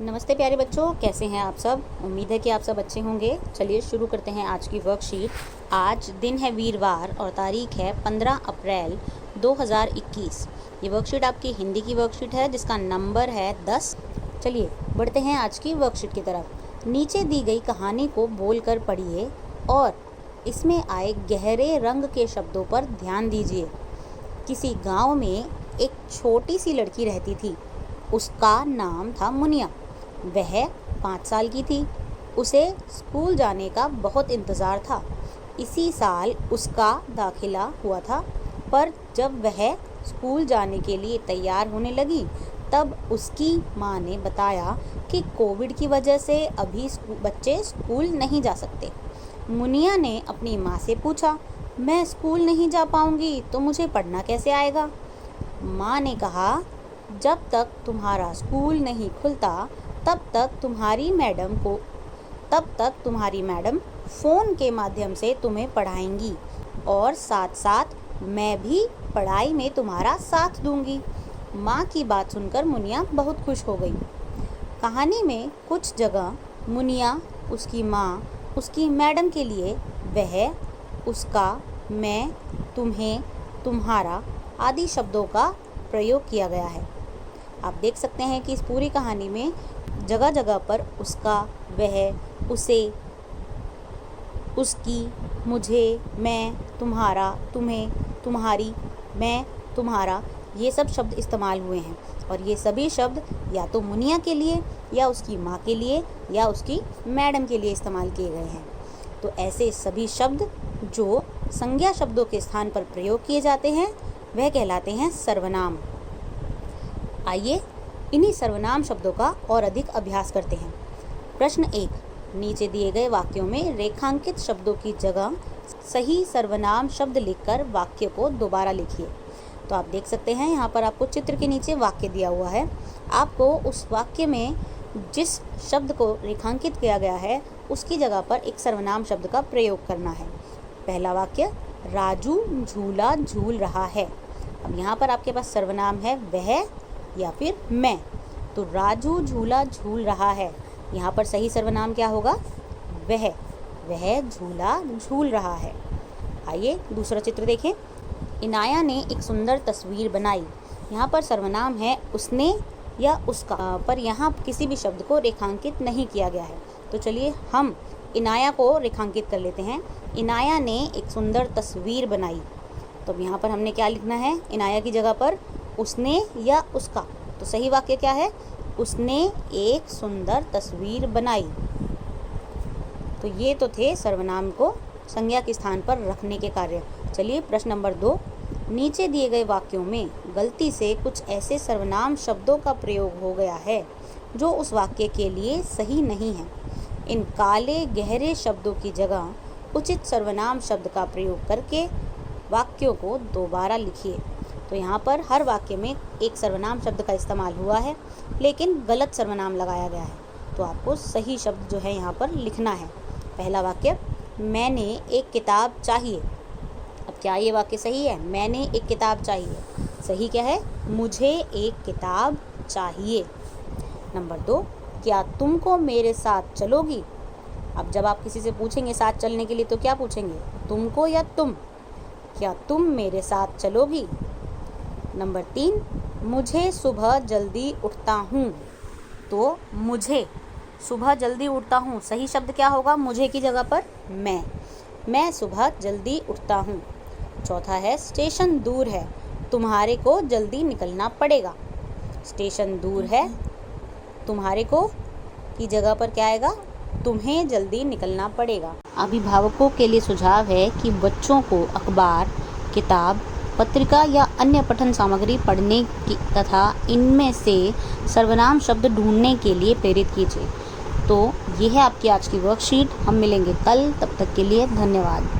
नमस्ते प्यारे बच्चों, कैसे हैं आप सब। उम्मीद है कि आप सब अच्छे होंगे। चलिए शुरू करते हैं आज की वर्कशीट। आज दिन है वीरवार और तारीख है 15 अप्रैल 2021। ये वर्कशीट आपकी हिंदी की वर्कशीट है जिसका नंबर है 10। चलिए बढ़ते हैं आज की वर्कशीट की तरफ। नीचे दी गई कहानी को बोलकर पढ़िए और इसमें आए गहरे रंग के शब्दों पर ध्यान दीजिए। किसी गाँव में एक छोटी सी लड़की रहती थी। उसका नाम था मुनिया। वह 5 साल की थी। उसे स्कूल जाने का बहुत इंतज़ार था। इसी साल उसका दाखिला हुआ था, पर जब वह स्कूल जाने के लिए तैयार होने लगी तब उसकी माँ ने बताया कि कोविड की वजह से अभी बच्चे स्कूल नहीं जा सकते। मुनिया ने अपनी माँ से पूछा, मैं स्कूल नहीं जा पाऊँगी तो मुझे पढ़ना कैसे आएगा। माँ ने कहा, जब तक तुम्हारा स्कूल नहीं खुलता तब तक तुम्हारी मैडम फ़ोन के माध्यम से तुम्हें पढ़ाएंगी और साथ साथ मैं भी पढ़ाई में तुम्हारा साथ दूंगी। माँ की बात सुनकर मुनिया बहुत खुश हो गई। कहानी में कुछ जगह मुनिया, उसकी माँ, उसकी मैडम के लिए वह, उसका, मैं, तुम्हें, तुम्हारा आदि शब्दों का प्रयोग किया गया है। आप देख सकते हैं कि इस पूरी कहानी में जगह जगह पर उसका, वह, उसे, उसकी, मुझे, मैं, तुम्हारा, तुम्हें, तुम्हारी, मैं, तुम्हारा, ये सब शब्द इस्तेमाल हुए हैं और ये सभी शब्द या तो मुनिया के लिए या उसकी माँ के लिए या उसकी मैडम के लिए इस्तेमाल किए गए हैं। तो ऐसे सभी शब्द जो संज्ञा शब्दों के स्थान पर प्रयोग किए जाते हैं वह कहलाते हैं सर्वनाम। आइए इन्हीं सर्वनाम शब्दों का और अधिक अभ्यास करते हैं। प्रश्न 1, नीचे दिए गए वाक्यों में रेखांकित शब्दों की जगह सही सर्वनाम शब्द लिखकर वाक्य को दोबारा लिखिए। तो आप देख सकते हैं यहाँ पर आपको चित्र के नीचे वाक्य दिया हुआ है। आपको उस वाक्य में जिस शब्द को रेखांकित किया गया है उसकी जगह पर एक सर्वनाम शब्द का प्रयोग करना है। पहला वाक्य, राजू झूला झूल रहा है। अब यहाँ पर आपके पास सर्वनाम है वह या फिर मैं। तो राजू झूला झूल रहा है, यहाँ पर सही सर्वनाम क्या होगा? वह झूला झूल रहा है। आइए दूसरा चित्र देखें। इनाया ने एक सुंदर तस्वीर बनाई। यहाँ पर सर्वनाम है उसने या उसका, पर यहाँ किसी भी शब्द को रेखांकित नहीं किया गया है। तो चलिए हम इनाया को रेखांकित कर लेते हैं। इनाया ने एक सुंदर तस्वीर बनाई। तो यहाँ पर हमने क्या लिखना है? इनाया की जगह पर उसने या उसका। तो सही वाक्य क्या है? उसने एक सुंदर तस्वीर बनाई। तो ये तो थे सर्वनाम को संज्ञा के स्थान पर रखने के कार्य। चलिए प्रश्न नंबर 2, नीचे दिए गए वाक्यों में गलती से कुछ ऐसे सर्वनाम शब्दों का प्रयोग हो गया है जो उस वाक्य के लिए सही नहीं है। इन काले गहरे शब्दों की जगह उचित सर्वनाम शब्द का प्रयोग करके वाक्यों को दोबारा लिखिए। तो यहाँ पर हर वाक्य में एक सर्वनाम शब्द का इस्तेमाल हुआ है लेकिन गलत सर्वनाम लगाया गया है। तो आपको सही शब्द जो है यहाँ पर लिखना है। पहला वाक्य, मैंने एक किताब चाहिए। अब क्या ये वाक्य सही है? मैंने एक किताब चाहिए। सही क्या है? मुझे एक किताब चाहिए। नंबर 2, क्या तुमको मेरे साथ चलोगी? अब जब आप किसी से पूछेंगे साथ चलने के लिए तो क्या पूछेंगे? तुमको या तुम? क्या तुम मेरे साथ चलोगी? नंबर 3, मुझे सुबह जल्दी उठता हूँ। तो मुझे सुबह जल्दी उठता हूँ, सही शब्द क्या होगा? मुझे की जगह पर मैं सुबह जल्दी उठता हूँ। चौथा है, स्टेशन दूर है, तुम्हारे को जल्दी निकलना पड़ेगा। स्टेशन दूर है, तुम्हारे को की जगह पर क्या आएगा? तुम्हें जल्दी निकलना पड़ेगा। अभिभावकों के लिए सुझाव है कि बच्चों को अखबार, किताब, पत्रिका या अन्य पठन सामग्री पढ़ने की तथा इनमें से सर्वनाम शब्द ढूंढने के लिए प्रेरित कीजिए। तो ये है आपकी आज की वर्कशीट। हम मिलेंगे कल, तब तक के लिए धन्यवाद।